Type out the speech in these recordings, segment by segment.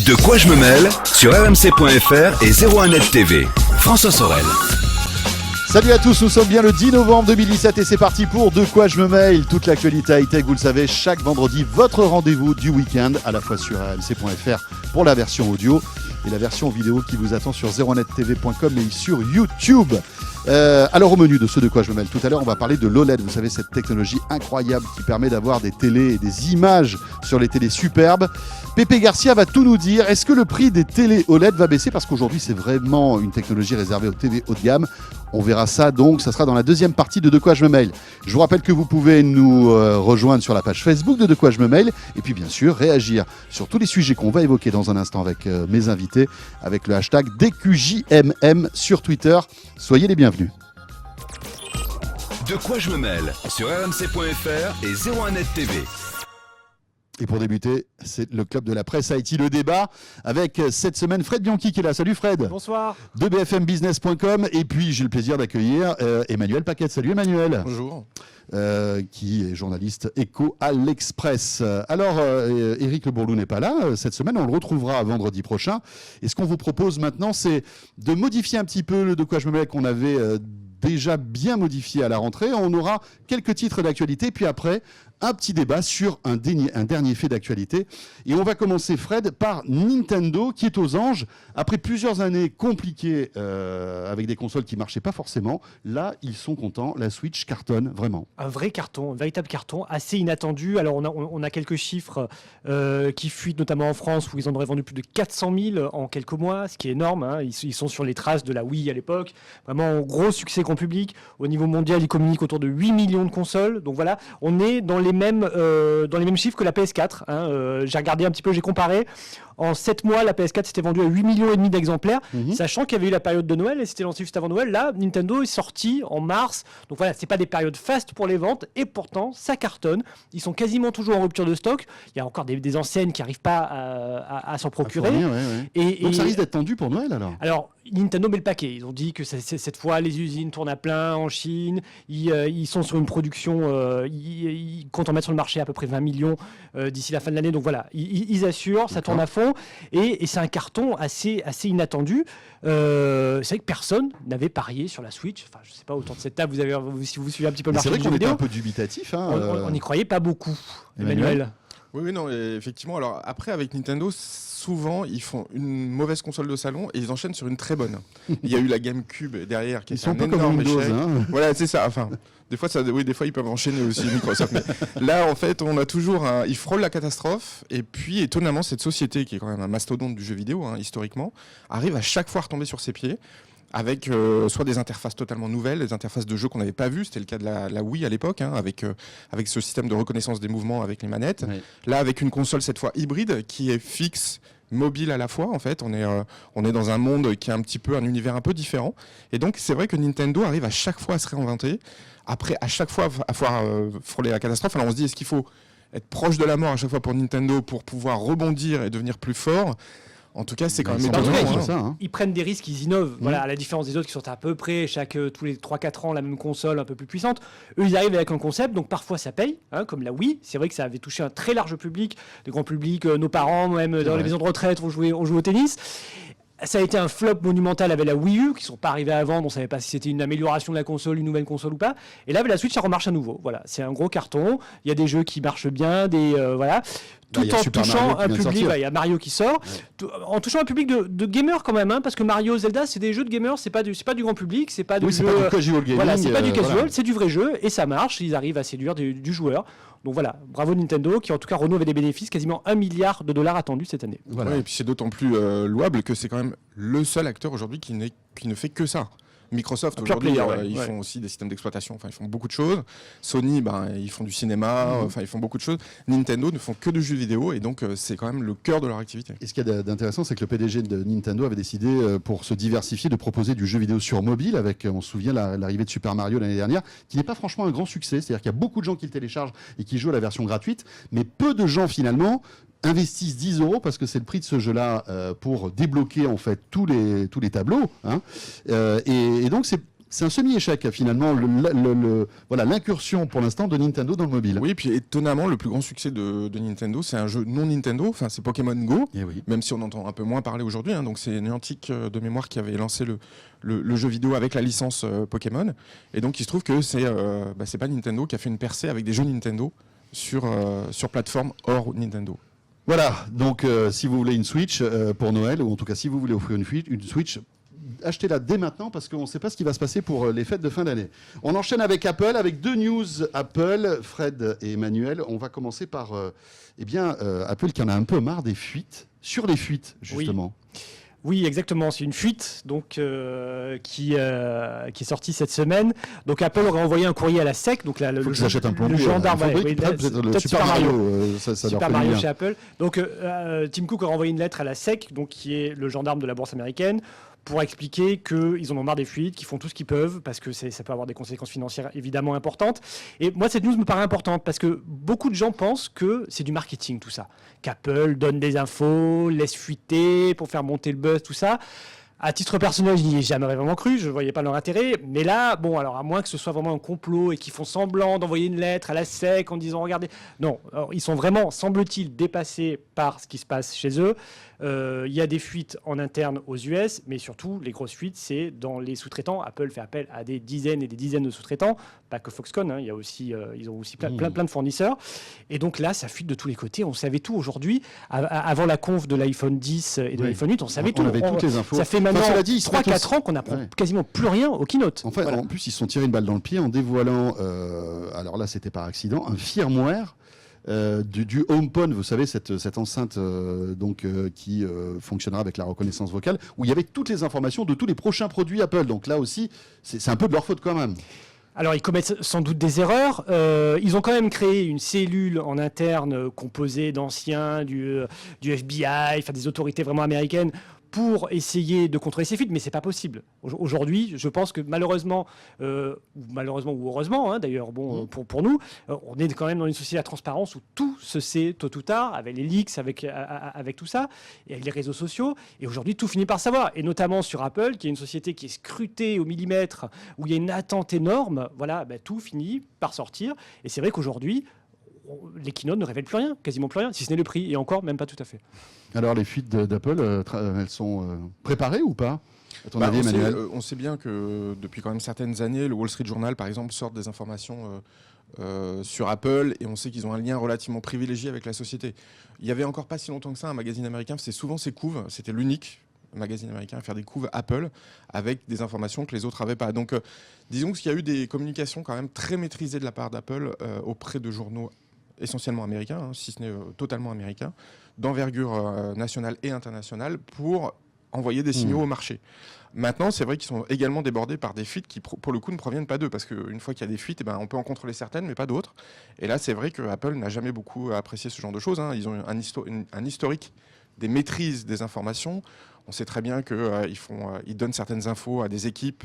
De quoi je me mêle sur rmc.fr et 01net TV. François Sorel. Salut à tous, nous sommes bien le 10 novembre 2017 et c'est parti pour De quoi je me mêle. Toute l'actualité high-tech, vous le savez, chaque vendredi, votre rendez-vous du week-end, à la fois sur rmc.fr pour la version audio et la version vidéo qui vous attend sur 01nettv.com et sur YouTube. Alors au menu de ce De quoi je me mêle, tout à l'heure on va parler de l'OLED, vous savez cette technologie incroyable qui permet d'avoir des télés et des images sur les télés superbes. Pépé Garcia va tout nous dire. Est-ce que le prix des télés OLED va baisser parce qu'aujourd'hui c'est vraiment une technologie réservée aux TV haut de gamme? On verra ça donc, ça sera dans la deuxième partie de quoi je me mêle. Je vous rappelle que vous pouvez nous rejoindre sur la page Facebook de quoi je me mêle et puis bien sûr réagir sur tous les sujets qu'on va évoquer dans un instant avec mes invités avec le hashtag DQJMM sur Twitter. Soyez les bienvenus. De quoi je me mêle sur rmc.fr et 01net TV. Et pour débuter, c'est le club de la presse Haïti, le débat, avec cette semaine Fred Bianchi qui est là. Salut Fred. Bonsoir. De bfmbusiness.com. Et puis j'ai le plaisir d'accueillir Emmanuel Paquette. Salut Emmanuel. Bonjour. Qui est journaliste éco à l'Express. Alors, Éric Le Bourlou n'est pas là cette semaine, on le retrouvera vendredi prochain. Et ce qu'on vous propose maintenant, c'est de modifier un petit peu le De quoi je me mêle qu'on avait déjà bien modifié à la rentrée. On aura quelques titres d'actualité, puis après, un petit débat sur un dernier fait d'actualité. Et on va commencer, Fred, par Nintendo, qui est aux anges. Après plusieurs années compliquées avec des consoles qui ne marchaient pas forcément, là, ils sont contents. La Switch cartonne, vraiment. Un vrai carton, un véritable carton, assez inattendu. Alors, on a quelques chiffres qui fuitent, notamment en France, où ils en auraient vendu plus de 400 000 en quelques mois, ce qui est énorme. Hein. Ils sont sur les traces de la Wii à l'époque. Vraiment, gros succès grand public. Au niveau mondial, ils communiquent autour de 8 millions de consoles. Donc voilà, on est dans les mêmes chiffres que la PS4. Hein. J'ai regardé un petit peu, j'ai comparé. En 7 mois, la PS4 s'était vendue à 8,5 millions d'exemplaires, sachant qu'il y avait eu la période de Noël et c'était lancé juste avant Noël. Là, Nintendo est sorti en mars. Donc voilà, c'est pas des périodes fastes pour les ventes et pourtant, ça cartonne. Ils sont quasiment toujours en rupture de stock. Il y a encore des enseignes qui n'arrivent pas à s'en procurer. Donc ça risque d'être tendu pour Noël alors? Alors, Nintendo met le paquet. Ils ont dit que cette fois, les usines tournent à plein en Chine. Ils sont sur une production, ils comptent en mettre sur le marché à peu près 20 millions d'ici la fin de l'année. Donc voilà, ils assurent, ça tourne à fond. Et c'est un carton assez inattendu. C'est vrai que personne n'avait parié sur la Switch. Enfin, je ne sais pas, autour de cette table, si vous suivez un petit peu le marché du jeu vidéo. C'est vrai qu'on était un peu dubitatif. Hein, on n'y croyait pas beaucoup, Emmanuel. Oui, non, effectivement. Alors après, avec Nintendo, souvent, ils font une mauvaise console de salon et ils enchaînent sur une très bonne. Il y a eu la GameCube derrière qui est un énorme échec. Voilà, c'est ça. Enfin, des fois, ils peuvent enchaîner aussi Microsoft. Mais là, en fait, on a toujours ils frôlent la catastrophe. Et puis, étonnamment, cette société qui est quand même un mastodonte du jeu vidéo, historiquement, arrive à chaque fois à retomber sur ses pieds. Avec soit des interfaces totalement nouvelles, des interfaces de jeux qu'on n'avait pas vues, c'était le cas de la Wii à l'époque, avec ce système de reconnaissance des mouvements avec les manettes. Oui. Là, avec une console cette fois hybride qui est fixe, mobile à la fois, en fait, on est dans un monde qui est un petit peu un univers un peu différent. Et donc, c'est vrai que Nintendo arrive à chaque fois à se réinventer, après à chaque fois à frôler la catastrophe. Alors on se dit, est-ce qu'il faut être proche de la mort à chaque fois pour Nintendo pour pouvoir rebondir et devenir plus fort ? En tout cas, c'est quand même étonnant. Ils prennent des risques, ils innovent. Voilà, à la différence des autres qui sont à peu près tous les 3-4 ans la même console un peu plus puissante. Eux, ils arrivent avec un concept, donc parfois ça paye, comme la Wii. C'est vrai que ça avait touché un très large public, le grand public, nos parents, même dans les maisons de retraite, on jouait au tennis. Ça a été un flop monumental avec la Wii U, qui ne sont pas arrivés à vendre. On ne savait pas si c'était une amélioration de la console, une nouvelle console ou pas. Et là, avec la Switch, ça remarche à nouveau. Voilà, c'est un gros carton. Il y a des jeux qui marchent bien, voilà. Tout en touchant un public, il y a Mario qui sort, en touchant un public de gamers quand même, parce que Mario, Zelda, c'est des jeux de gamers, c'est pas du grand public, c'est pas du jeu, c'est pas du casual gaming. Voilà, c'est pas du casual, c'est du vrai jeu et ça marche. Ils arrivent à séduire du joueur. Donc voilà, bravo Nintendo, qui en tout cas renoue avec des bénéfices, quasiment $1 milliard attendus cette année. Voilà. Ouais, et puis c'est d'autant plus louable que c'est quand même le seul acteur aujourd'hui qui ne fait que ça. Microsoft aujourd'hui, ils font aussi des systèmes d'exploitation, enfin ils font beaucoup de choses. Sony, ils font du cinéma, enfin ils font beaucoup de choses. Nintendo ne font que de jeux vidéo et donc c'est quand même le cœur de leur activité. Et ce qu'il y a d'intéressant, c'est que le PDG de Nintendo avait décidé, pour se diversifier, de proposer du jeu vidéo sur mobile avec, on se souvient, l'arrivée de Super Mario l'année dernière, qui n'est pas franchement un grand succès. C'est-à-dire qu'il y a beaucoup de gens qui le téléchargent et qui jouent à la version gratuite, mais peu de gens finalement investissent 10 € parce que c'est le prix de ce jeu-là pour débloquer en fait tous les tableaux. Et donc c'est un semi-échec finalement, voilà, l'incursion pour l'instant de Nintendo dans le mobile. Oui, puis étonnamment, le plus grand succès de Nintendo, c'est un jeu non Nintendo, enfin c'est Pokémon Go, même si on entend un peu moins parler aujourd'hui. Donc c'est Niantic de mémoire qui avait lancé le jeu vidéo avec la licence Pokémon. Et donc il se trouve que c'est pas Nintendo qui a fait une percée avec des jeux Nintendo sur plateforme hors Nintendo. Voilà, donc si vous voulez une Switch pour Noël, ou en tout cas si vous voulez offrir une Switch, achetez-la dès maintenant parce qu'on ne sait pas ce qui va se passer pour les fêtes de fin d'année. On enchaîne avec Apple, avec 2 news Apple, Fred et Emmanuel. On va commencer par Apple qui en a un peu marre des fuites, sur les fuites justement. Oui, exactement. C'est une fuite donc, qui est sortie cette semaine. Donc Apple aurait envoyé un courrier à la SEC. Donc là, le gendarme, Super Mario, Super Mario chez Apple. Donc Tim Cook aurait envoyé une lettre à la SEC, donc qui est le gendarme de la bourse américaine, pour expliquer qu'ils en ont marre des fuites, qu'ils font tout ce qu'ils peuvent, parce que ça peut avoir des conséquences financières évidemment importantes. Et moi, cette news me paraît importante, parce que beaucoup de gens pensent que c'est du marketing, tout ça. Qu'Apple donne des infos, laisse fuiter pour faire monter le buzz, tout ça. À titre personnel, je n'y ai jamais vraiment cru, je ne voyais pas leur intérêt. Mais là, bon, alors à moins que ce soit vraiment un complot et qu'ils font semblant d'envoyer une lettre à la SEC en disant « Regardez ». Non, alors, ils sont vraiment, semble-t-il, dépassés par ce qui se passe chez eux. Il y a des fuites en interne aux US, mais surtout, les grosses fuites, c'est dans les sous-traitants. Apple fait appel à des dizaines et des dizaines de sous-traitants, pas que Foxconn, hein, il y a aussi, ils ont aussi plein de fournisseurs. Et donc là, ça fuite de tous les côtés. On savait tout aujourd'hui. Avant la conf de l'iPhone 10 et de l'iPhone 8, on savait tout. On avait toutes les infos. Ça fait maintenant 3-4 ans qu'on n'apprend quasiment plus rien au keynote. En fait, en plus, ils se sont tirés une balle dans le pied en dévoilant, alors là, c'était par accident, un firmware du HomePod, vous savez, cette enceinte qui fonctionnera avec la reconnaissance vocale, où il y avait toutes les informations de tous les prochains produits Apple. Donc là aussi, c'est un peu de leur faute quand même. Alors, ils commettent sans doute des erreurs. Ils ont quand même créé une cellule en interne composée d'anciens du FBI, enfin des autorités vraiment américaines, pour essayer de contrôler ces fuites, mais c'est pas possible. Aujourd'hui, je pense que malheureusement ou heureusement, hein, d'ailleurs, bon, pour nous, on est quand même dans une société à transparence où tout se sait tôt ou tard, avec les leaks, avec tout ça, et avec les réseaux sociaux. Et aujourd'hui, tout finit par savoir. Et notamment sur Apple, qui est une société qui est scrutée au millimètre, où il y a une attente énorme. Voilà, tout finit par sortir. Et c'est vrai qu'aujourd'hui, les keynotes ne révèlent plus rien, quasiment plus rien, si ce n'est le prix, et encore même pas tout à fait. Alors les fuites d'Apple, elles sont préparées ou pas, à ton avis, Emmanuel ? On sait bien que depuis quand même certaines années, le Wall Street Journal, par exemple, sort des informations sur Apple, et on sait qu'ils ont un lien relativement privilégié avec la société. Il y avait encore pas si longtemps que ça un magazine américain, c'est souvent ses couves, c'était l'unique magazine américain à faire des couves Apple avec des informations que les autres n'avaient pas. Donc disons qu'il y a eu des communications quand même très maîtrisées de la part d'Apple auprès de journaux essentiellement américains, hein, si ce n'est totalement américains, d'envergure nationale et internationale pour envoyer des signaux au marché. Maintenant, c'est vrai qu'ils sont également débordés par des fuites qui, pour le coup, ne proviennent pas d'eux, parce qu'une fois qu'il y a des fuites, on peut en contrôler certaines, mais pas d'autres. Et là, c'est vrai que Apple n'a jamais beaucoup apprécié ce genre de choses, hein. Ils ont un historique des maîtrises des informations. On sait très bien qu'ils donnent certaines infos à des équipes,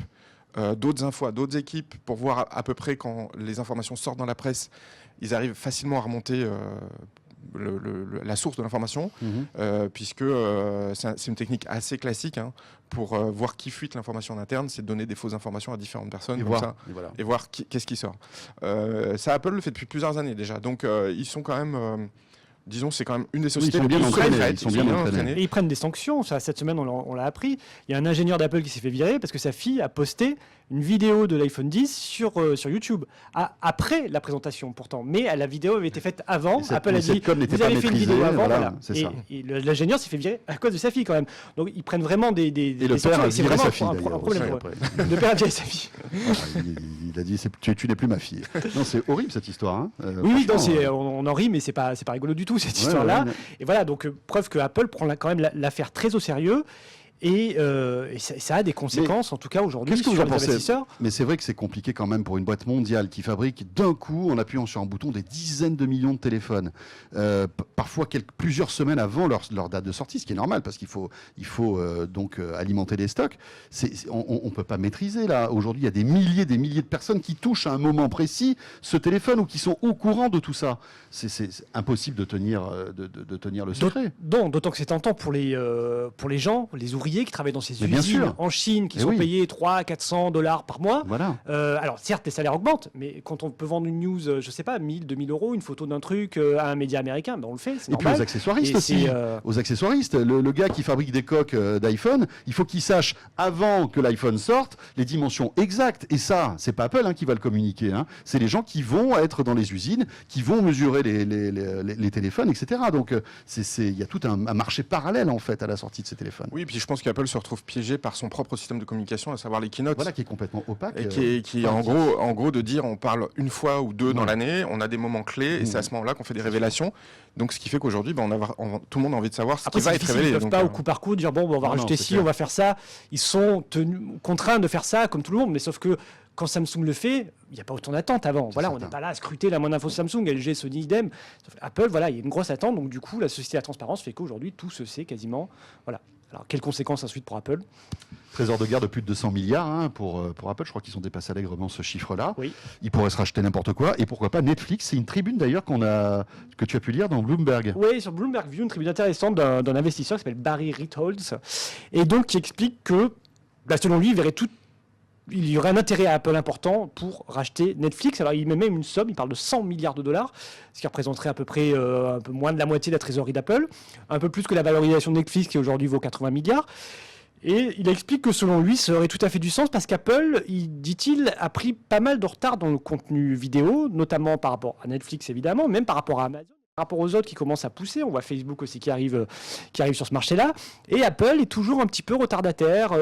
d'autres infos à d'autres équipes, pour voir à peu près quand les informations sortent dans la presse, ils arrivent facilement à remonter la source de l'information, puisque c'est une technique assez classique, hein, pour voir qui fuite l'information en interne, c'est de donner des fausses informations à différentes personnes et voir qu'est-ce qui sort. Ça, Apple le fait depuis plusieurs années déjà, donc ils sont quand même... disons, c'est quand même une des sociétés les plus entraînées. Ils sont bien entraînés. Et ils prennent des sanctions. Ça, cette semaine, on l'a appris. Il y a un ingénieur d'Apple qui s'est fait virer parce que sa fille a posté une vidéo de l'iPhone 10 sur YouTube, après la présentation pourtant. Mais la vidéo avait été faite avant. Apple a dit, vous avez fait une vidéo avant. Voilà. Et l'ingénieur s'est fait virer à cause de sa fille quand même. Donc ils prennent vraiment des sanctions. Et c'est vraiment un problème pour eux. Le père a viré sa fille. Il a dit, tu n'es plus ma fille. Non, c'est horrible cette histoire. Hein. Oui, on en rit, mais c'est pas rigolo du tout cette histoire-là. Et voilà, donc preuve que Apple prend quand même l'affaire très au sérieux. Et ça a des conséquences, en tout cas aujourd'hui, sur les investisseurs. Mais c'est vrai que c'est compliqué quand même pour une boîte mondiale qui fabrique d'un coup, en appuyant sur un bouton, des dizaines de millions de téléphones. Parfois plusieurs semaines avant leur date de sortie, ce qui est normal parce qu'il faut donc alimenter les stocks. On ne peut pas maîtriser là. Aujourd'hui, il y a des milliers de personnes qui touchent à un moment précis ce téléphone ou qui sont au courant de tout ça. C'est impossible de tenir le secret. D'autant que c'est tentant pour les gens, les ouvriers, ouvriers qui travaillent dans ces usines en Chine, qui sont payés 300-400 $ par mois. Voilà. Alors certes, les salaires augmentent, mais quand on peut vendre une news, je sais pas, 1000-2000 €, une photo d'un truc à un média américain, on le fait, c'est normal. Et puis aux accessoiristes aussi. Aux accessoiristes, le gars qui fabrique des coques d'iPhone, il faut qu'il sache avant que l'iPhone sorte les dimensions exactes. Et ça, c'est pas Apple qui va le communiquer. C'est les gens qui vont être dans les usines, qui vont mesurer les téléphones, etc. Donc il y a tout un marché parallèle en fait à la sortie de ces téléphones. Oui, et puis je pense qu'Apple se retrouve piégé par son propre système de communication, à savoir les keynotes. Voilà, qui est complètement opaque. Et qui est en gros de dire on parle une fois ou deux dans l'année, on a des moments clés et c'est à ce moment-là qu'on fait des révélations. Donc ce qui fait qu'aujourd'hui, tout le monde a envie de savoir ce qui va être révélé. Ils ne peuvent pas au coup par coup dire on va rajouter ci, on va faire ça. Ils sont contraints de faire ça comme tout le monde, mais sauf que quand Samsung le fait, il n'y a pas autant d'attente avant. Voilà, on n'est pas là à scruter la moindre info Samsung, LG, Sony, idem. Apple, voilà, il y a une grosse attente. Donc du coup, la société de la transparence fait qu'aujourd'hui, tout se sait quasiment. Voilà. Alors, quelles conséquences ensuite pour Apple ? Trésor de guerre de plus de 200 milliards pour Apple. Je crois qu'ils ont dépassé allègrement ce chiffre-là. Oui. Ils pourraient se racheter n'importe quoi. Et pourquoi pas Netflix ? C'est une tribune d'ailleurs que tu as pu lire dans Bloomberg. Oui, sur Bloomberg View, une tribune intéressante d'un investisseur qui s'appelle Barry Ritholtz. Et donc, qui explique que, selon lui, il y aurait un intérêt à Apple important pour racheter Netflix. Alors, il met même une somme, il parle de 100 milliards $, ce qui représenterait à peu près un peu moins de la moitié de la trésorerie d'Apple, un peu plus que la valorisation de Netflix qui aujourd'hui vaut 80 milliards. Et il explique que selon lui, ça aurait tout à fait du sens parce qu'Apple, dit-il, a pris pas mal de retard dans le contenu vidéo, notamment par rapport à Netflix évidemment, même par rapport à Amazon. Par rapport aux autres qui commencent à pousser, on voit Facebook aussi qui arrive sur ce marché-là, et Apple est toujours un petit peu retardataire.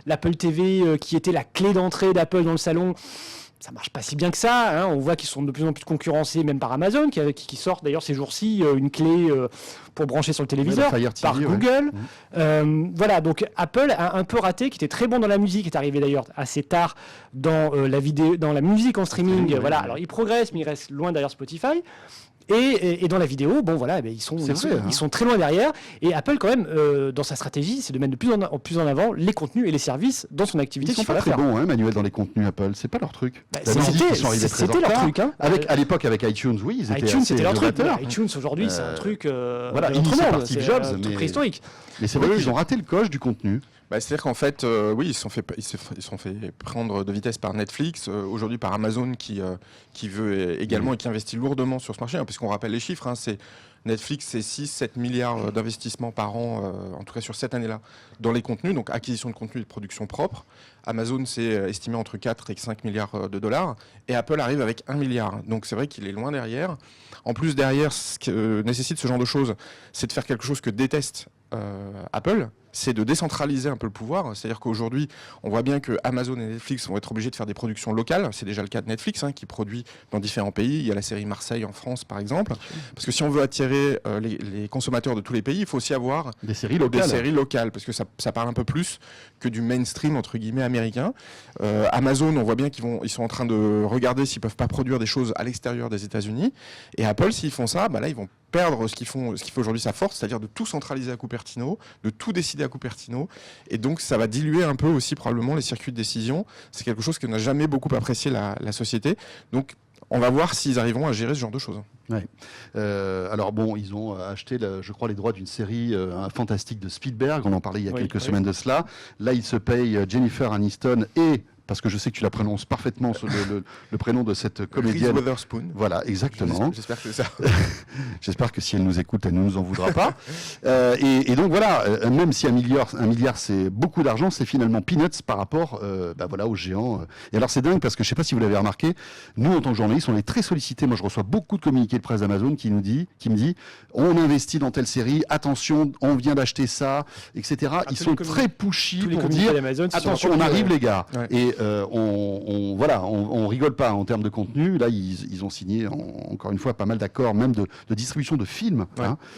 L'Apple TV qui était la clé d'entrée d'Apple dans le salon, ça marche pas si bien que ça. On voit qu'ils sont de plus en plus concurrencés, même par Amazon, qui sort d'ailleurs ces jours-ci une clé pour brancher sur le téléviseur, par Google. Voilà, donc Apple a un peu raté, qui était très bon dans la musique, est arrivé d'ailleurs assez tard dans la musique en streaming. Voilà, alors il progresse, mais il reste loin derrière Spotify. Et dans la vidéo, ils sont très loin derrière. Et Apple, quand même, dans sa stratégie, c'est de mettre de plus en avant les contenus et les services dans son activité. Ils sont pas très bons, Manuel, dans les contenus Apple. C'est pas leur truc. C'était leur truc. À l'époque, avec iTunes, oui, ils étaient iTunes, assez c'était leur truc. innovateurs. iTunes, aujourd'hui, c'est un truc initié par Steve Jobs, mais préhistorique. Mais c'est vrai qu'ils ont raté le coche du contenu. C'est-à-dire qu'en fait, ils se sont fait prendre de vitesse par Netflix, aujourd'hui par Amazon qui veut également et qui investit lourdement sur ce marché, puisqu'on rappelle les chiffres, Netflix, c'est 6-7 milliards d'investissements par an, en tout cas sur cette année-là, dans les contenus, donc acquisition de contenu et de production propre. Amazon, c'est estimé entre 4 et 5 milliards de dollars, et Apple arrive avec 1 milliard. Donc c'est vrai qu'il est loin derrière. En plus, derrière, ce que nécessite ce genre de choses, c'est de faire quelque chose que déteste Apple, c'est de décentraliser un peu le pouvoir. C'est-à-dire qu'aujourd'hui, on voit bien que Amazon et Netflix vont être obligés de faire des productions locales. C'est déjà le cas de Netflix, qui produit dans différents pays. Il y a la série Marseille en France, par exemple. Parce que si on veut attirer les consommateurs de tous les pays, il faut aussi avoir des séries locales. Parce que ça parle un peu plus que du mainstream, entre guillemets, américain. Amazon, on voit bien qu'ils sont en train de regarder s'ils peuvent pas produire des choses à l'extérieur des États-Unis. Et Apple, s'ils font ça, là, ils vont perdre ce qui fait aujourd'hui sa force, c'est-à-dire de tout centraliser à Cupertino, de tout décider à Cupertino, et donc ça va diluer un peu aussi probablement les circuits de décision. C'est quelque chose que n'a jamais beaucoup apprécié la société. Donc on va voir s'ils arriveront à gérer ce genre de choses. Ouais. Alors bon, ils ont acheté, je crois, les droits d'une série fantastique de Spielberg. On en parlait il y a quelques semaines de cela. Là, ils se payent Jennifer Aniston et parce que je sais que tu la prononces parfaitement le prénom de cette comédienne. Reese Witherspoon. Voilà, exactement. J'espère que c'est ça. J'espère que si elle nous écoute, elle ne nous en voudra pas. Et donc voilà, même si un milliard c'est beaucoup d'argent, c'est finalement peanuts par rapport aux géants. Et alors c'est dingue parce que je ne sais pas si vous l'avez remarqué, nous en tant que journalistes, on est très sollicités. Moi je reçois beaucoup de communiqués de presse d'Amazon qui me dit on investit dans telle série, attention, on vient d'acheter ça, etc. Ils sont très pushy pour dire attention, on arrive les gars. Ouais. Et on rigole pas en termes de contenu. Là, ils ont signé encore une fois pas mal d'accords, même de distribution de films.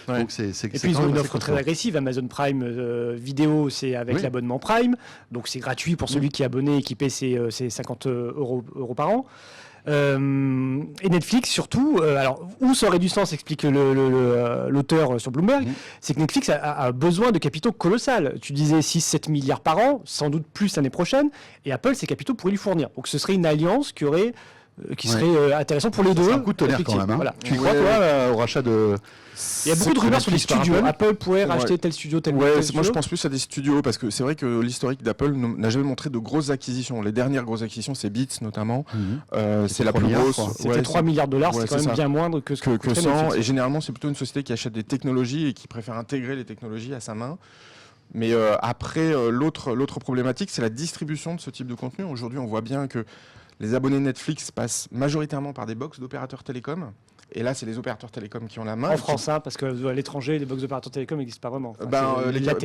Donc et puis ils ont une offre très agressive. Amazon Prime vidéo, c'est avec l'abonnement Prime, donc c'est gratuit pour celui qui est abonné et qui paie ses 50 euros par an. Et Netflix surtout, alors où ça aurait du sens, explique l'auteur sur Bloomberg, c'est que Netflix a besoin de capitaux colossal. Tu disais 6-7 milliards par an, sans doute plus l'année prochaine, et Apple, ces capitaux pourraient lui fournir. Donc ce serait une alliance qui aurait qui serait intéressant pour les deux. C'est un coup de tonnerre quand même. Hein. Voilà. Tu y crois, toi, au rachat de... Il y a beaucoup de rumeurs sur les studios. Apple pourrait racheter tel studio, tel studio. Moi, je pense plus à des studios parce que c'est vrai que l'historique d'Apple n'a jamais montré de grosses acquisitions. Les dernières grosses acquisitions, c'est Beats notamment. C'est la plus grosse. C'était 3 milliards de dollars, c'est quand même bien moindre que 100. Et généralement, c'est plutôt une société qui achète des technologies et qui préfère intégrer les technologies à sa main. Mais après, l'autre problématique, c'est la distribution de ce type de contenu. Aujourd'hui, on voit bien que les abonnés Netflix passent majoritairement par des box d'opérateurs télécoms. Et là, c'est les opérateurs télécoms qui ont la main. En France, parce qu'à l'étranger, les box d'opérateurs télécoms n'existent pas vraiment.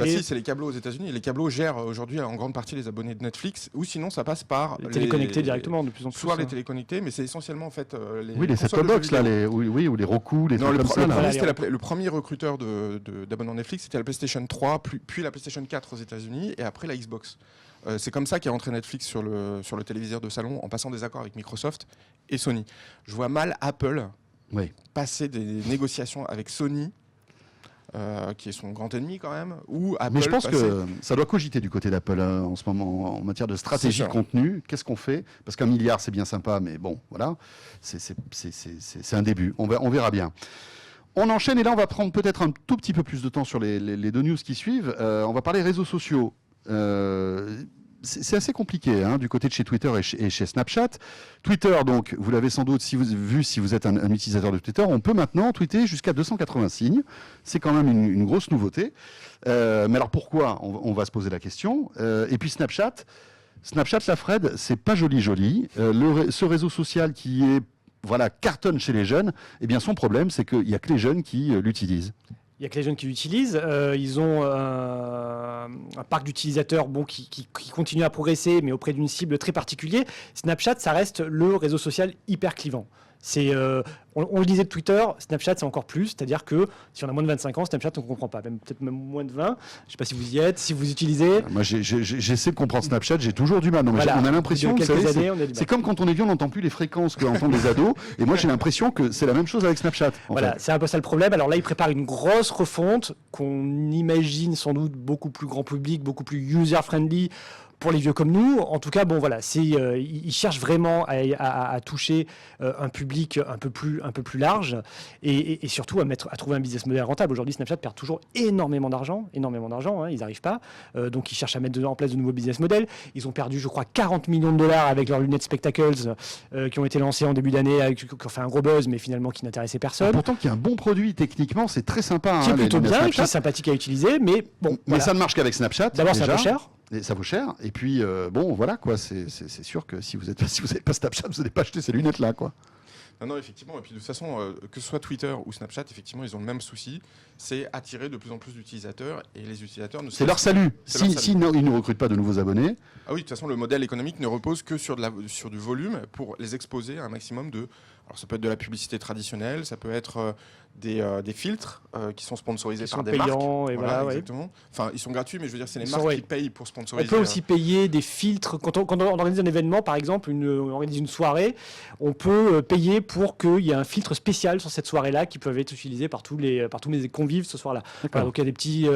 Si, c'est les câblos aux États-Unis. Les câblos gèrent aujourd'hui en grande partie les abonnés de Netflix. Ou sinon, ça passe par les téléconnectés directement, de plus en plus. Soit les téléconnectés, mais c'est essentiellement en fait les set-top box là, ou les Roku, les trucs comme ça. Le premier recruteur d'abonnés Netflix, c'était la PlayStation 3, puis la PlayStation 4 aux États-Unis, et après la Xbox. C'est comme ça qu'est rentré Netflix sur le téléviseur de salon, en passant des accords avec Microsoft et Sony. Je vois mal Apple passer des négociations avec Sony, qui est son grand ennemi quand même, ou Apple. Mais je pense que ça doit cogiter du côté d'Apple en ce moment en matière de stratégie de contenu. Qu'est-ce qu'on fait ? Parce qu'1 milliard, c'est bien sympa, mais bon, voilà, c'est un début. On verra bien. On enchaîne et là, on va prendre peut-être un tout petit peu plus de temps sur les deux news qui suivent. On va parler réseaux sociaux. C'est assez compliqué du côté de chez Twitter et chez Snapchat. Twitter, donc, vous l'avez sans doute si vous êtes un utilisateur de Twitter, on peut maintenant tweeter jusqu'à 280 signes. C'est quand même une grosse nouveauté. Mais alors pourquoi ? On va se poser la question. Et puis Snapchat, la Fred, c'est pas joli. Ce réseau social qui est cartonne chez les jeunes, eh bien son problème, c'est qu'il n'y a que les jeunes qui l'utilisent. Il n'y a que les jeunes qui l'utilisent. Ils ont un parc d'utilisateurs qui continue à progresser, mais auprès d'une cible très particulière. Snapchat, ça reste le réseau social hyper clivant. On le disait de Twitter, Snapchat c'est encore plus, c'est-à-dire que si on a moins de 25 ans, Snapchat on ne comprend pas, peut-être même moins de 20. Je ne sais pas si vous y êtes, si vous utilisez. Moi j'essaie de comprendre Snapchat, j'ai toujours du mal. Non, mais on a l'impression que c'est comme quand on est vieux, on n'entend plus les fréquences qu'entendent les ados. Et moi j'ai l'impression que c'est la même chose avec Snapchat. C'est un peu ça le problème. Alors là, ils préparent une grosse refonte qu'on imagine sans doute beaucoup plus grand public, beaucoup plus user-friendly. Pour les vieux comme nous, en tout cas, ils cherchent vraiment à toucher un public un peu plus large et surtout à trouver un business model rentable. Aujourd'hui, Snapchat perd toujours énormément d'argent, ils n'arrivent pas. Donc, ils cherchent à mettre en place de nouveaux business models. Ils ont perdu, je crois, 40 millions de dollars avec leurs lunettes Spectacles qui ont été lancées en début d'année, qui ont fait un gros buzz, mais finalement qui n'intéressaient personne. Pourtant, qui est un bon produit techniquement, c'est très sympa. Qui est plutôt bien, qui est sympathique à utiliser, mais bon. Mais ça ne marche qu'avec Snapchat. D'abord, c'est un peu cher. Et ça vaut cher. Et puis, c'est sûr que si vous n'avez pas Snapchat, vous n'allez pas acheter ces lunettes-là, quoi. Non, effectivement. Et puis de toute façon, que ce soit Twitter ou Snapchat, effectivement, ils ont le même souci. C'est attirer de plus en plus d'utilisateurs. Et les utilisateurs c'est leur salut. Ils ne recrutent pas de nouveaux abonnés. Ah oui, de toute façon, le modèle économique ne repose que sur du volume pour les exposer à un maximum de... Alors ça peut être de la publicité traditionnelle, ça peut être des filtres qui sont sponsorisés par des marques. Et voilà, exactement. Enfin, ils sont gratuits, mais je veux dire, c'est les marques qui payent pour sponsoriser. On peut aussi payer des filtres. Quand on organise un événement, par exemple, on organise une soirée, on peut payer pour qu'il y ait un filtre spécial sur cette soirée-là qui peut être utilisé par tous mes convives ce soir-là. Voilà, donc il y a des petits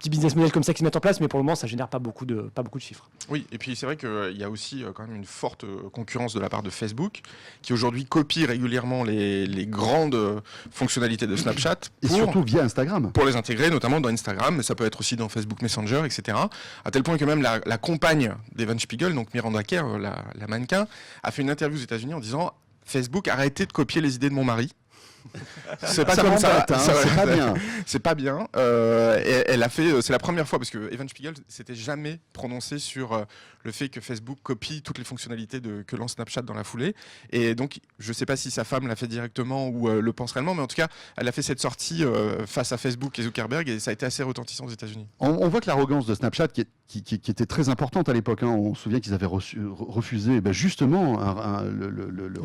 business models comme ça qui se mettent en place, mais pour le moment, ça génère pas beaucoup de chiffres. Oui, et puis c'est vrai qu'il y a aussi quand même une forte concurrence de la part de Facebook, qui aujourd'hui copie régulièrement les grandes fonctionnalités de Snapchat. Et surtout via Instagram. Pour les intégrer, notamment dans Instagram, mais ça peut être aussi dans Facebook Messenger, etc. À tel point que même la compagne d'Evan Spiegel, donc Miranda Kerr, la mannequin, a fait une interview aux États-Unis en disant « Facebook, arrêtez de copier les idées de mon mari ». C'est pas comme ça, c'est pas bien. C'est pas bien. Et elle a fait, c'est la première fois parce que Evan Spiegel s'était jamais prononcé sur le fait que Facebook copie toutes les fonctionnalités que lance Snapchat dans la foulée. Et donc, je sais pas si sa femme l'a fait directement ou le pense réellement, mais en tout cas, elle a fait cette sortie face à Facebook et Zuckerberg et ça a été assez retentissant aux États-Unis. On voit que l'arrogance de Snapchat, qui était très importante à l'époque, on se souvient qu'ils avaient refusé justement une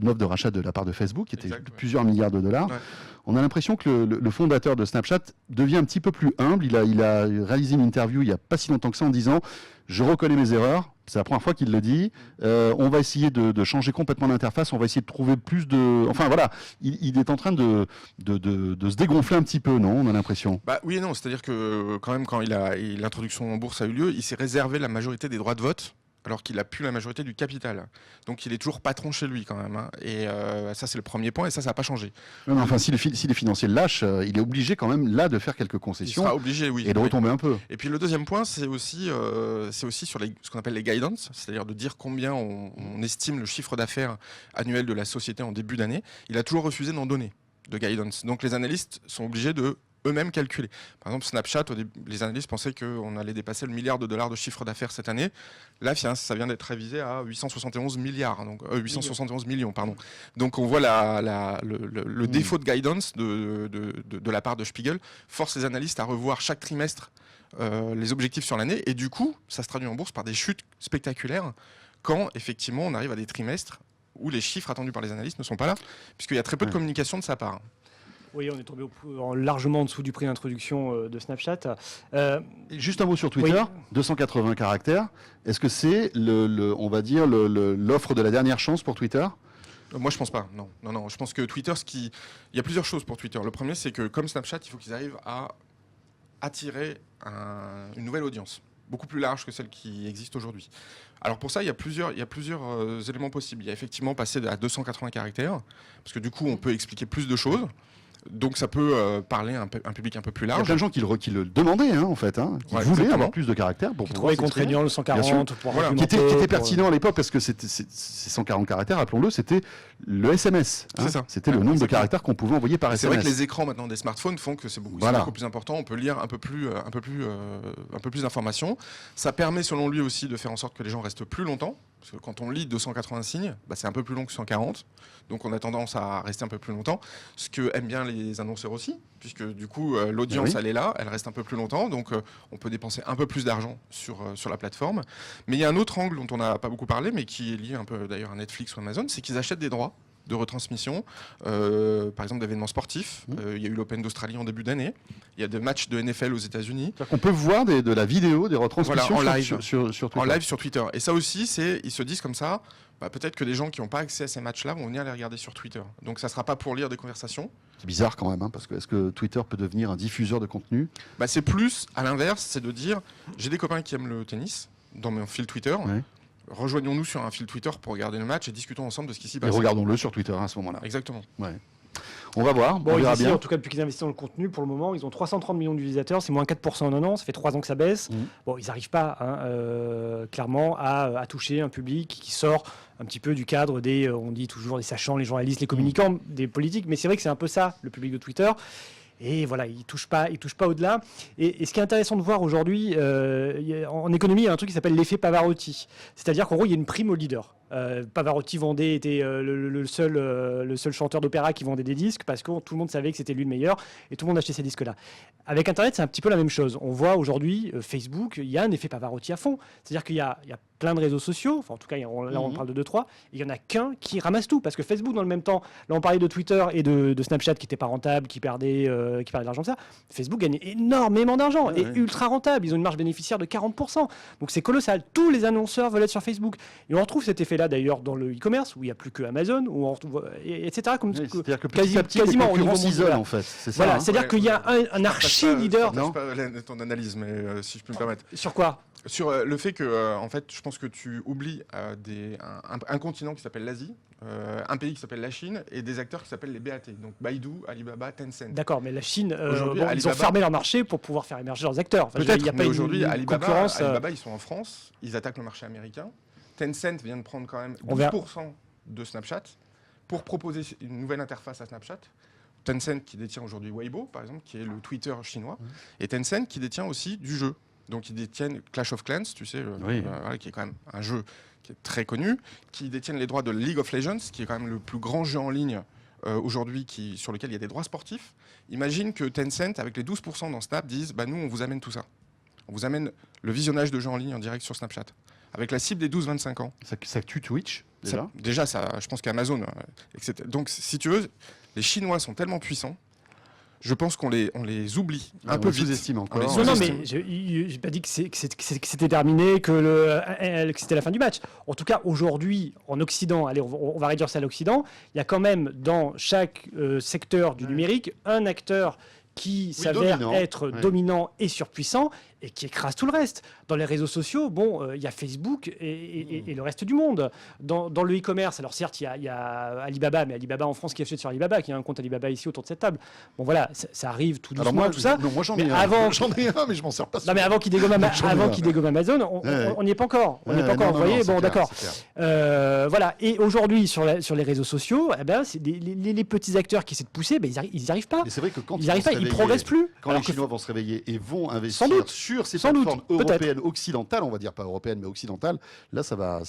offre de rachat de la part de Facebook, qui était plusieurs milliards de dollars. Ouais. On a l'impression que le fondateur de Snapchat devient un petit peu plus humble. Il a réalisé une interview il n'y a pas si longtemps que ça en disant « Je reconnais mes erreurs ». C'est la première fois qu'il le dit. On va essayer de changer complètement l'interface. On va essayer de trouver plus de... Enfin voilà, il est en train de se dégonfler un petit peu, non ? On a l'impression. Oui et non. C'est-à-dire que quand même, quand l'introduction en bourse a eu lieu, il s'est réservé la majorité des droits de vote alors qu'il a plus la majorité du capital. Donc il est toujours patron chez lui quand même. Hein. Et ça, c'est le premier point, et ça n'a pas changé. Non, enfin, si les financiers le lâchent, il est obligé quand même là de faire quelques concessions. Il sera obligé, oui. Et de retomber un peu. Et puis le deuxième point, c'est aussi sur ce qu'on appelle les guidance, c'est-à-dire de dire combien on estime le chiffre d'affaires annuel de la société en début d'année. Il a toujours refusé d'en donner de guidance. Donc les analystes sont obligés de eux-mêmes calculer. Par exemple, Snapchat, les analystes pensaient qu'on allait dépasser le $1 milliard de chiffre d'affaires cette année. Là, ça vient d'être révisé à 871 milliards, donc 871 millions, pardon. Donc on voit le défaut de guidance de la part de Spiegel force les analystes à revoir chaque trimestre les objectifs sur l'année, et du coup, ça se traduit en bourse par des chutes spectaculaires quand effectivement on arrive à des trimestres où les chiffres attendus par les analystes ne sont pas là, puisqu'il y a très peu de communication de sa part. Oui, on est tombé largement en dessous du prix d'introduction de Snapchat. Juste un mot sur Twitter, 280 caractères. Est-ce que c'est on va dire l'offre de la dernière chance pour Twitter ? Moi, je pense pas. Non. Je pense que Twitter, il y a plusieurs choses pour Twitter. Le premier, c'est que comme Snapchat, il faut qu'ils arrivent à attirer une nouvelle audience, beaucoup plus large que celle qui existe aujourd'hui. Alors pour ça, il y a plusieurs éléments possibles. Il y a effectivement passer à 280 caractères, parce que du coup, on peut expliquer plus de choses. Donc ça peut parler à un public un peu plus large. Il y a plein de gens qui le demandaient en fait, qui voulaient avoir plus de caractères pour pouvoir contraignant le 140 qui était pertinent à l'époque parce que ces 140 caractères, rappelons-le, c'était le SMS. C'est ça. C'était le nombre de caractères qu'on pouvait envoyer par SMS. C'est vrai que les écrans maintenant des smartphones font que c'est beaucoup plus important. On peut lire un peu plus d'informations. Ça permet selon lui aussi de faire en sorte que les gens restent plus longtemps. Parce que quand on lit 280 signes, c'est un peu plus long que 140. Donc on a tendance à rester un peu plus longtemps. Ce que aiment bien les annonceurs aussi, puisque du coup l'audience elle est là, elle reste un peu plus longtemps. Donc on peut dépenser un peu plus d'argent sur la plateforme. Mais il y a un autre angle dont on n'a pas beaucoup parlé, mais qui est lié un peu d'ailleurs à Netflix ou Amazon, c'est qu'ils achètent des droits de retransmission, par exemple d'événements sportifs. Il y a eu l'Open d'Australie en début d'année. Il y a des matchs de NFL aux États-Unis. On peut voir de la vidéo, des retransmissions en live sur Twitter. En live sur Twitter. Et ça aussi, ils se disent comme ça, peut-être que des gens qui n'ont pas accès à ces matchs-là vont venir les regarder sur Twitter. Donc ça ne sera pas pour lire des conversations. C'est bizarre quand même, parce que est-ce que Twitter peut devenir un diffuseur de contenu ? C'est plus, à l'inverse, c'est de dire, j'ai des copains qui aiment le tennis dans mon fil Twitter. Ouais. Rejoignons-nous sur un fil Twitter pour regarder le match et discutons ensemble de ce qui s'y passe. Et regardons-le sur Twitter à ce moment-là. Exactement. Ouais. On va voir. On verra bien. En tout cas, depuis qu'ils investissent dans le contenu, pour le moment, ils ont 330 millions d'utilisateurs, c'est moins 4% en un an, ça fait 3 ans que ça baisse. Bon, ils n'arrivent pas, clairement, à toucher un public qui sort un petit peu du cadre on dit toujours, des sachants, les journalistes, les communicants, des politiques, mais c'est vrai que c'est un peu ça, le public de Twitter. Et voilà, il touche pas au-delà. Et ce qui est intéressant de voir aujourd'hui, en économie, il y a un truc qui s'appelle l'effet Pavarotti. C'est-à-dire qu'en gros, il y a une prime au leader. Pavarotti était le seul chanteur d'opéra qui vendait des disques parce que tout le monde savait que c'était lui le meilleur et tout le monde achetait ces disques-là. Avec Internet, c'est un petit peu la même chose. On voit aujourd'hui, Facebook, il y a un effet Pavarotti à fond. C'est-à-dire qu'il y a plein de réseaux sociaux, enfin en tout cas, là on parle de 2-3, il n'y en a qu'un qui ramasse tout. Parce que Facebook, dans le même temps, là on parlait de Twitter et de Snapchat qui n'étaient pas rentables, qui perdaient de l'argent de ça. Facebook gagne énormément d'argent et ultra rentable. Ils ont une marge bénéficiaire de 40%. Donc c'est colossal. Tous les annonceurs veulent être sur Facebook. Et on retrouve cet effet-là d'ailleurs dans le e-commerce où il n'y a plus que Amazon, où on retrouve, etc. C'est-à-dire que petit à petit, quasiment au niveau mondial en fait. C'est ça, voilà, c'est-à-dire qu'il y a un archi-leader. Je ne sais pas ton analyse, mais si je peux me permettre. Sur quoi ? Sur le fait que, en fait, je pense que tu oublies un continent qui s'appelle l'Asie, un pays qui s'appelle la Chine et des acteurs qui s'appellent les BAT, donc Baidu, Alibaba, Tencent. D'accord, mais la Chine, ils ont fermé leur marché pour pouvoir faire émerger leurs acteurs. Enfin, peut-être, mais aujourd'hui, Alibaba, ils sont en France, ils attaquent le marché américain. Tencent vient de prendre quand même 12% de Snapchat pour proposer une nouvelle interface à Snapchat. Tencent qui détient aujourd'hui Weibo, par exemple, qui est le Twitter chinois, et Tencent qui détient aussi du jeu. Donc ils détiennent Clash of Clans, tu sais, qui est quand même un jeu qui est très connu, qui détiennent les droits de League of Legends, qui est quand même le plus grand jeu en ligne aujourd'hui sur lequel il y a des droits sportifs. Imagine que Tencent, avec les 12% dans Snap, disent nous, on vous amène tout ça. On vous amène le visionnage de jeux en ligne en direct sur Snapchat. Avec la cible des 12-25 ans. Ça tue Twitch, déjà déjà, je pense qu'Amazon, etc. Donc, si tu veux, les Chinois sont tellement puissants, je pense qu'on les oublie un peu vite. Sous-estime encore. Non, mais j'ai pas dit que c'était terminé, que c'était la fin du match. En tout cas, aujourd'hui, en Occident, allez, on va réduire ça à l'Occident, il y a quand même dans chaque secteur du numérique un acteur qui s'avère être dominant et surpuissant et qui écrase tout le reste. Dans les réseaux sociaux, bon, il y a Facebook et le reste du monde. Dans le e-commerce, alors certes, il y a Alibaba, mais Alibaba en France qui achète sur Alibaba, qui a un compte Alibaba ici autour de cette table. Bon voilà, ça arrive tout doucement, moi, tout ça. Non, moi j'en ai mais un. J'en ai un, mais je m'en sers pas. Non, mais avant qu'il dégomme Amazon, on n'y est pas encore. On n'y est pas encore. Vous voyez, bon, d'accord. Voilà. Et aujourd'hui, sur les réseaux sociaux, eh ben, c'est les petits acteurs qui essaient de pousser, ben, ils n'y arrivent pas. Mais c'est vrai que quand ils progressent plus. Quand les Chinois vont se réveiller et vont investir sur ces sans plateformes doute, européennes, occidentales, on va dire pas européennes, mais occidentales, là ça va.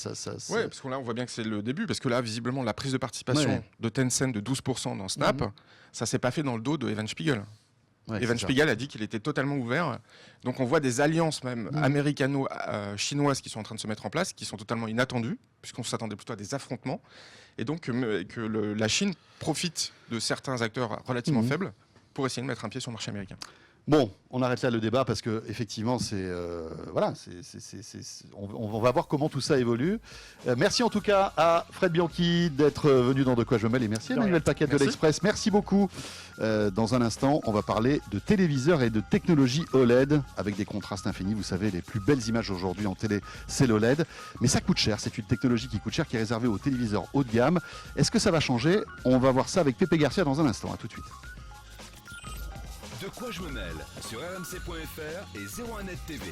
Ouais, parce que là on voit bien que c'est le début, parce que là visiblement la prise de participation de Tencent de 12% dans Snap, ça s'est pas fait dans le dos de Evan Spiegel. Ouais, Evan Spiegel a dit qu'il était totalement ouvert. Donc on voit des alliances même américano-chinoises qui sont en train de se mettre en place, qui sont totalement inattendues, puisqu'on s'attendait plutôt à des affrontements. Et donc que la Chine profite de certains acteurs relativement faibles pour essayer de mettre un pied sur le marché américain. Bon, on arrête là le débat parce que effectivement, on va voir comment tout ça évolue. Merci en tout cas à Fred Bianchi d'être venu dans De quoi je me mêle et merci à Emmanuel Paquette de l'Express. Merci beaucoup. Dans un instant, on va parler de téléviseurs et de technologie OLED avec des contrastes infinis. Vous savez, les plus belles images aujourd'hui en télé, c'est l'OLED. Mais ça coûte cher. C'est une technologie qui coûte cher, qui est réservée aux téléviseurs haut de gamme. Est-ce que ça va changer? On va voir ça avec Pépé Garcia dans un instant. À tout de suite. De quoi je me mêle sur rmc.fr et 01net TV.